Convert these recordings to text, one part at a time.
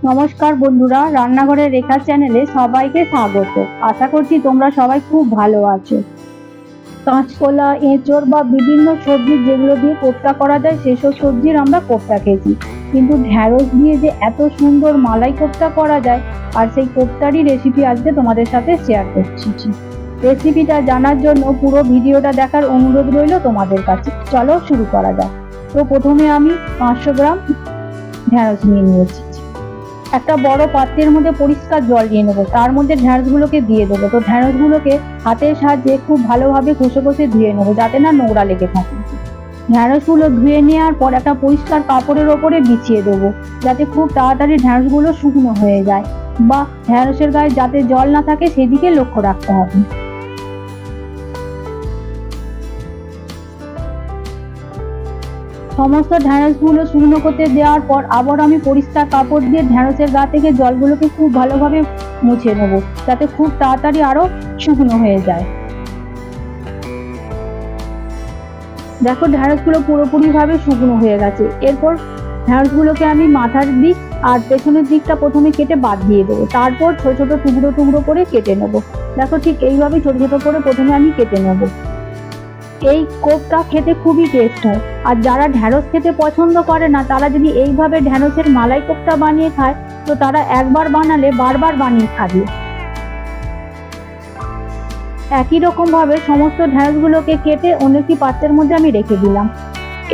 নমস্কার বন্ধুরা, রান্নাঘরের রেখা চ্যানেলে সবাইকে স্বাগত। আশা করছি তোমরা সবাই খুব ভালো আছো। কাঁচকলা, এঁচড় বা বিভিন্ন সবজি যেগুলো দিয়ে কোফতা করা যায় সেসব সবজির আমরা কোফতা খেয়েছি, কিন্তু ঢ্যাঁড়স দিয়ে যে এত সুন্দর মালাই কোফতা করা যায় আর সেই কোফতারই রেসিপি আজকে তোমাদের সাথে শেয়ার করছি। রেসিপিটা জানার জন্য পুরো ভিডিওটা দেখার অনুরোধ রইল তোমাদের কাছে। চলো শুরু করা যাক। তো প্রথমে আমি 500 গ্রাম ঢ্যাঁড়স নিয়ে নিয়েছি। একটা বড় পাত্রের মধ্যে পরিষ্কার জল নিয়ে নেবো, তার মধ্যে ঢ্যাঁড়সগুলোকে দিয়ে দেবো। তো ঢ্যাঁড়সগুলোকে হাতের সাহায্যে খুব ভালোভাবে ঘষে ঘষে ধুয়ে নেবো, যাতে না নোংরা লেগে থাকে। ঢ্যাঁড়সগুলো ধুয়ে নেওয়ার পর একটা পরিষ্কার কাপড়ের ওপরে বিছিয়ে দেবো, যাতে খুব তাড়াতাড়ি ঢ্যাঁড়সগুলো শুকনো হয়ে যায়, বা ঢ্যাঁড়সের গায়ে যাতে জল না থাকে সেদিকে লক্ষ্য রাখতে হবে। সমস্ত ঢ্যাঁড়সগুলো শুকনো করতে দেওয়ার পর আবার আমি পরিষ্কার কাপড় দিয়ে ঢ্যাঁড়সের গা থেকে জলগুলোকে খুব ভালোভাবে মুছে নেব, যাতে খুব তাড়াতাড়ি আরো শুকনো হয়ে যায়। দেখো ঢ্যাঁড়সগুলো পুরোপুরি ভাবে শুকনো হয়ে গেছে। এরপর ঢ্যাঁড়সগুলোকে আমি মাথার দিক আর পেছনের দিকটা প্রথমে কেটে বাদ দিয়ে দেবো, তারপর ছোট ছোট টুকরো টুকরো করে কেটে নেবো। দেখো ঠিক এইভাবে ছোট ছোট করে প্রথমে আমি কেটে নেবো। এই কোফতা খেতে খুবই টেস্ট হয়, আর যারা ঢ্যাঁড়স খেতে পছন্দ করে না তারা যদি এইভাবে ঢ্যাঁড়সের মালাই কোফতা বানিয়ে খায় তো তারা একবার বানালে বারবার বানিয়ে খাবে। একই রকম ভাবে সমস্ত ঢ্যাঁড়সগুলোকে কেটে অন্য একটি পাত্রের মধ্যে আমি রেখে দিলাম।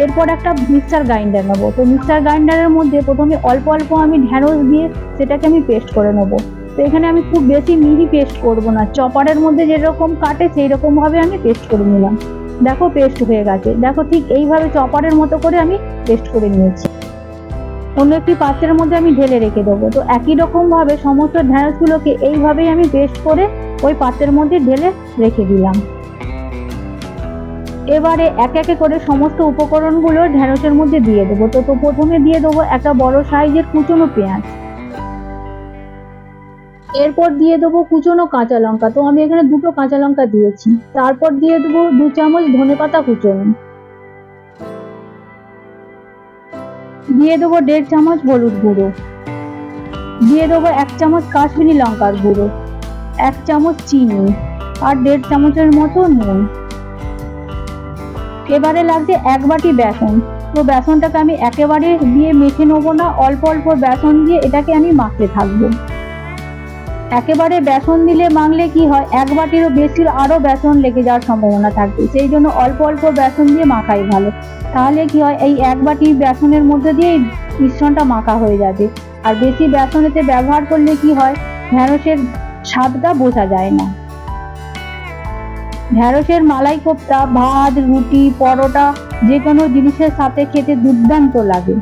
এরপর একটা মিক্সার গ্রাইন্ডার নেবো। তো মিক্সার গ্রাইন্ডারের মধ্যে প্রথমে অল্প অল্প আমি ঢ্যাঁড়স দিয়ে সেটাকে আমি পেস্ট করে নেবো। তো এখানে আমি খুব বেশি মিহি পেস্ট করব না, চপারের মধ্যে যেরকম কাটে সেই রকম ভাবে আমি পেস্ট করে নিলাম। দেখো পেস্ট হয়ে গেছে। দেখো ঠিক এইভাবে চপারের মতো করে আমি পেস্ট করে নিয়েছি। অন্য একটি পাত্রের মধ্যে আমি ঢেলে রেখে দেবো। তো একই রকম ভাবে সমস্ত ঢ্যাঁড়সগুলোকে এইভাবেই আমি পেস্ট করে ওই পাত্রের মধ্যে ঢেলে রেখে দিলাম। এবারে এক একে করে সমস্ত উপকরণগুলো ঢ্যাঁড়সের মধ্যে দিয়ে দেবো। তো প্রথমে দিয়ে দেবো একটা বড় সাইজের কুচনো পেঁয়াজ। এরপর দিয়ে দেবো কুচনো কাঁচা লঙ্কা। তো আমি এখানে 2টো কাঁচা লঙ্কা দিয়েছি। তারপর দিয়ে দেবো 2 চামচ ধনেপাতা কুচনো। দিয়ে দেবো 1.5 চামচ হলুদ গুঁড়ো। দিয়ে দেবো 1 চামচ কাশ্মীরি লঙ্কার গুঁড়ো, 1 চামচ চিনি আর 1.5 চামচের মতো নুন। এবারে লাগছে 1 বাটি বেসন। তো বেসনটাকে আমি একেবারে দিয়ে মেখে নেবো না, অল্প অল্প বেসন দিয়ে এটাকে আমি মাখতে থাকবো। একেবারে বেসন দিলে মাখলে কি হয়, 1 বাটিরও বেশি আরো বেসন লেগে যাওয়ার সম্ভাবনা থাকবে, সেই জন্য অল্প অল্প বেসন দিয়ে মাখাই ভালো। তাহলে কি হয়, এই 1 বাটি বেসনের মধ্যে দিয়ে মিশ্রণটা মাখা হয়ে যাবে। আর বেশি বেসন এতে ব্যবহার করলে কি হয়, ঢ্যাঁড়সের স্বাদটা বোঝা যায় না। ঢ্যাঁড়সের মালাই কোফতা ভাত, রুটি, পরোটা যে কোনো জিনিসের সাথে খেতে দুর্দান্ত লাগে।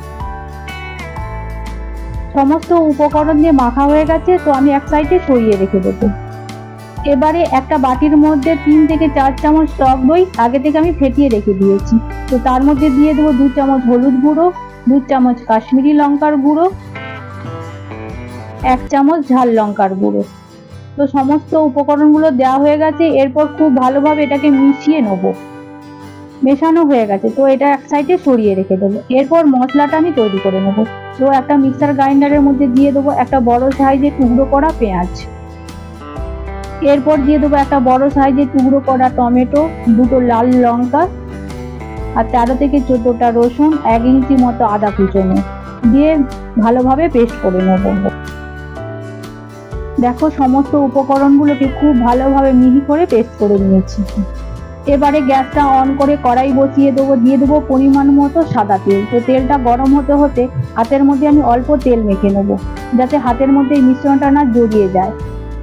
সমস্ত উপকরণ দিয়ে মাখা হয়ে গেছে, তো আমি এক সাইডে সরিয়ে রেখে দেবো। এবারে একটা বাটির মধ্যে 3 থেকে 4 চামচ টক দই আগে থেকে আমি ফেটিয়ে রেখে দিয়েছি। তো তার মধ্যে দিয়ে দেবো 2 চামচ হলুদ গুঁড়ো, 2 চামচ কাশ্মীরি লঙ্কার গুঁড়ো, 1 চামচ ঝাল লঙ্কার গুঁড়ো। তো সমস্ত উপকরণগুলো দেওয়া হয়ে গেছে। এরপর খুব ভালোভাবে এটাকে মিশিয়ে নেবো। মেশানো হয়ে গেছে, তো এটা এক সাইডে সরিয়ে রেখে দেবো। এরপর মশলাটা আমি তৈরি করে নেবো। তো একটা মিক্সার গ্রাইন্ডারের মধ্যে দিয়ে দেবো একটা বড় সাইজের টুকরো করা পেঁয়াজ। এরপর দিয়ে দেবো একটা বড় সাইজের টুকরো করা টমেটো, 2টো লাল লঙ্কা আর 13 থেকে 14টা রসুন, 1 ইঞ্চি মতো আদা কুচনো দিয়ে ভালোভাবে পেস্ট করে নেবো। দেখো সমস্ত উপকরণগুলোকে খুব ভালোভাবে মিহি করে পেস্ট করে নিয়েছি। এবারে গ্যাসটা অন করে কড়াই বসিয়ে দেবো। দিয়ে দেবো পরিমাণ মতো সাদা তেল। তো তেলটা গরম হতে হতে হাতের মধ্যে আমি অল্প তেল মেখে নেবো, যাতে হাতের মধ্যে এই মিশ্রণটা না জড়িয়ে যায়।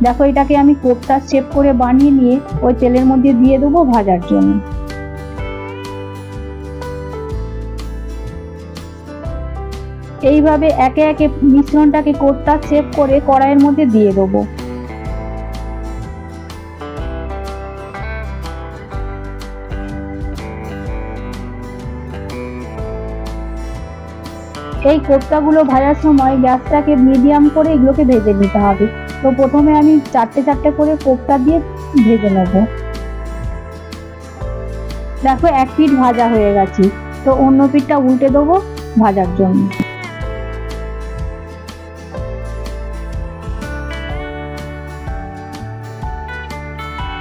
দেখো এটাকে আমি কোফতার শেপ করে বানিয়ে নিয়ে ওই তেলের মধ্যে দিয়ে দেবো ভাজার জন্য। এইভাবে একে একে মিশ্রণটাকে কোফতার শেপ করে কড়াইয়ের মধ্যে দিয়ে দেবো। এই কোফতাগুলো ভাজার সময় গ্যাসটাকে মিডিয়াম করে এগুলোকে ভেজে নিতে হবে। তো প্রথমে আমি 4টে করে কোফতা দিয়ে ভেজে নেব। দেখো এক পিঠ ভাজা হয়ে গেছে, তো অন্য পিঠটা উল্টে দেবো ভাজার জন্য।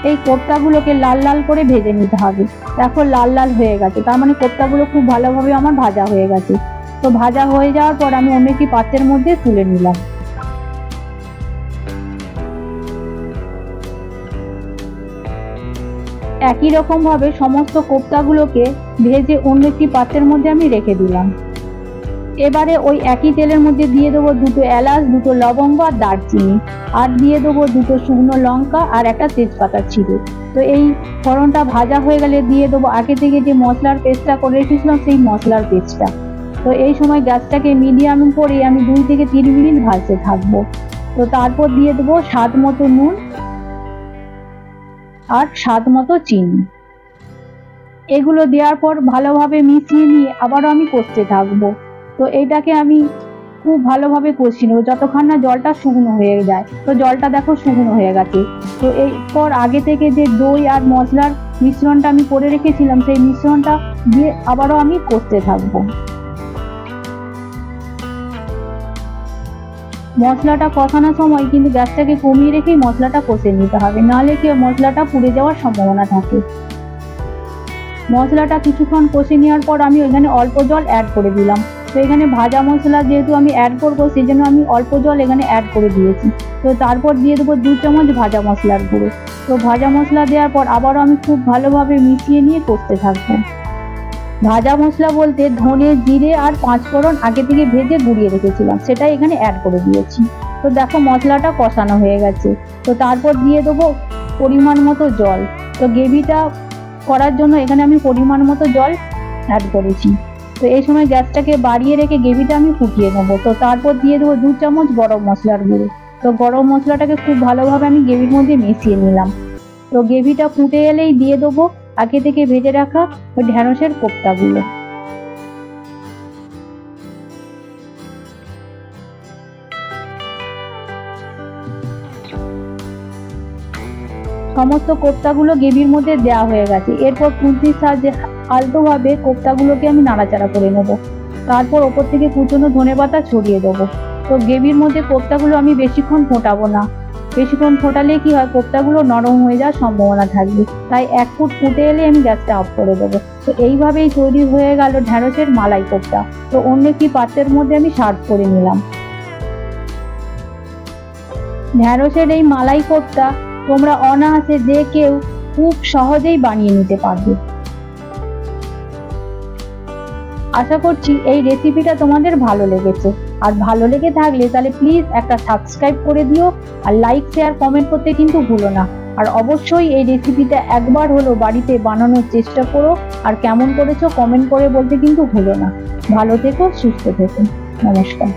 এই কোপ্তাগুলোকে লাল লাল করে ভেজে নিতে হবে। দেখো লাল লাল হয়ে গেছে, তার মানে কোপ্তাগুলো খুব ভালোভাবে আমার ভাজা হয়ে গেছে। তো ভাজা হয়ে যাওয়ার পর আমি অন্য একটি পাত্রের মধ্যে তুলে নিলাম। একই রকম ভাবে সমস্ত কোপ্তাগুলোকে ভেজে অন্য একটি পাত্রের মধ্যে আমি রেখে দিলাম। এবারে ওই একই তেলের মধ্যে দিয়ে দেবো 2টো এলাচ, 2টো লবঙ্গ আর দারচিনি, আর দিয়ে দেবো 2টো শুকনো লঙ্কা আর একটা তেজপাতা ছিঁড়ে। তো এই ফোড়নটা ভাজা হয়ে গেলে দিয়ে দেবো আগে থেকে যে মশলার পেস্টটা করে রেখেছিলাম সেই মশলার পেস্টটা। তো এই সময় গ্যাসটাকে মিডিয়াম করে আমি 2 থেকে 3 মিনিট ভাজতে থাকবো। তো তারপর দিয়ে দেবো স্বাদ মতো নুন আর স্বাদ মতো চিনি। এগুলো দেওয়ার পর ভালোভাবে মিশিয়ে নিয়ে আবারও আমি কষতে থাকবো। তো এইটাকে আমি খুব ভালোভাবে কষিয়ে নেবো যতক্ষণ না জলটা শুকনো হয়ে যায়। তো জলটা দেখো শুকনো হয়ে গেছে। তো এরপর আগে থেকে যে দই আর মশলার মিশ্রণটা আমি করে রেখেছিলাম সেই মিশ্রণটা দিয়ে আবারও আমি কষতে থাকবো। মশলাটা কষানোর সময় কিন্তু গ্যাসটাকে কমিয়ে রেখেই মশলাটা কষে নিতে হবে, নাহলে কি মশলাটা পুড়ে যাওয়ার সম্ভাবনা থাকে। মশলাটা কিছুক্ষণ কষে নেওয়ার পর আমি এখানে অল্প জল অ্যাড করে দিলাম। তো এখানে ভাজা মশলা যেহেতু আমি অ্যাড করবো সেই জন্য আমি অল্প জল এখানে অ্যাড করে দিয়েছি। তো তারপর দিয়ে দেবো 2 চামচ ভাজা মশলার গুঁড়ো। তো ভাজা মশলা দেওয়ার পর আবারও আমি খুব ভালোভাবে মিশিয়ে নিয়ে কষতে থাকবো। ভাজা মশলা বলতে ধনে, জিরে আর 5 ফোড়ন আগে থেকে ভেজে গুঁড়িয়ে রেখেছিলাম, সেটাই এখানে অ্যাড করে দিয়েছি। তো দেখো মশলাটা কষানো হয়ে গেছে। তো তারপর দিয়ে দেবো পরিমাণ মতো জল। তো গ্রেভিটা করার জন্য এখানে আমি পরিমাণ মতো জল অ্যাড করেছি। তো এই সময় গ্যাসটাকে বাড়িয়ে রেখে গ্রেভিটা আমি ফুটিয়ে নেবো। তো তারপর দিয়ে দেবো 2 চামচ গরম মশলার গুঁড়ো। তো গরম মশলাটাকে খুব ভালোভাবে আমি গ্রেভির মধ্যে মিশিয়ে নিলাম। তো গ্রেভিটা ফুটে এলেই দিয়ে দেবো আগে থেকে ভেজে রাখা ওই ঢ্যাঁড়সের কোপ্তাগুলো। সমস্ত কোপ্তাগুলো গ্রেভির মধ্যে দেওয়া হয়ে গেছে। এরপর খুন্তির সাহায্যে আলতোভাবে কোপ্তাগুলোকে আমি নাড়াচাড়া করে নেবো। তারপর ওপর থেকে কুচনো ধনেপাতা ছড়িয়ে দেবো। তো গ্রেভির মধ্যে কোপ্তাগুলো আমি বেশিক্ষণ ফোটাবো না, বেশিক্ষণ ফোটালে কি হয় কোপ্তাগুলো নরম হয়ে যাওয়ার সম্ভাবনা থাকবে। তাই 1 ফুট ফুটে এলে আমি গ্যাসটা অফ করে দেবো। তো এইভাবেই তৈরি হয়ে গেল ঢ্যাঁড়সের মালাই কোপ্তা। তো অন্য একটি পাত্রের মধ্যে আমি সার্ভ করে নিলাম। ঢ্যাঁড়সের এই মালাই কোপ্তা তোমরা অনায়াসে যে কেউ খুব সহজেই বানিয়ে নিতে পারবে। আশা করছি এই রেসিপিটা তোমাদের ভালো লেগেছে। আর ভালো লেগে থাকলে তাহলে প্লিজ একটা সাবস্ক্রাইব করে দিও, আর লাইক, শেয়ার, কমেন্ট করতে কিন্তু ভুলো না। আর অবশ্যই এই রেসিপিটা একবার হলো বাড়িতে বানানোর চেষ্টা করো, আর কেমন করেছো কমেন্ট করে বলতে কিন্তু ভুলো না। ভালো থেকো, সুস্থ থেকো, নমস্কার।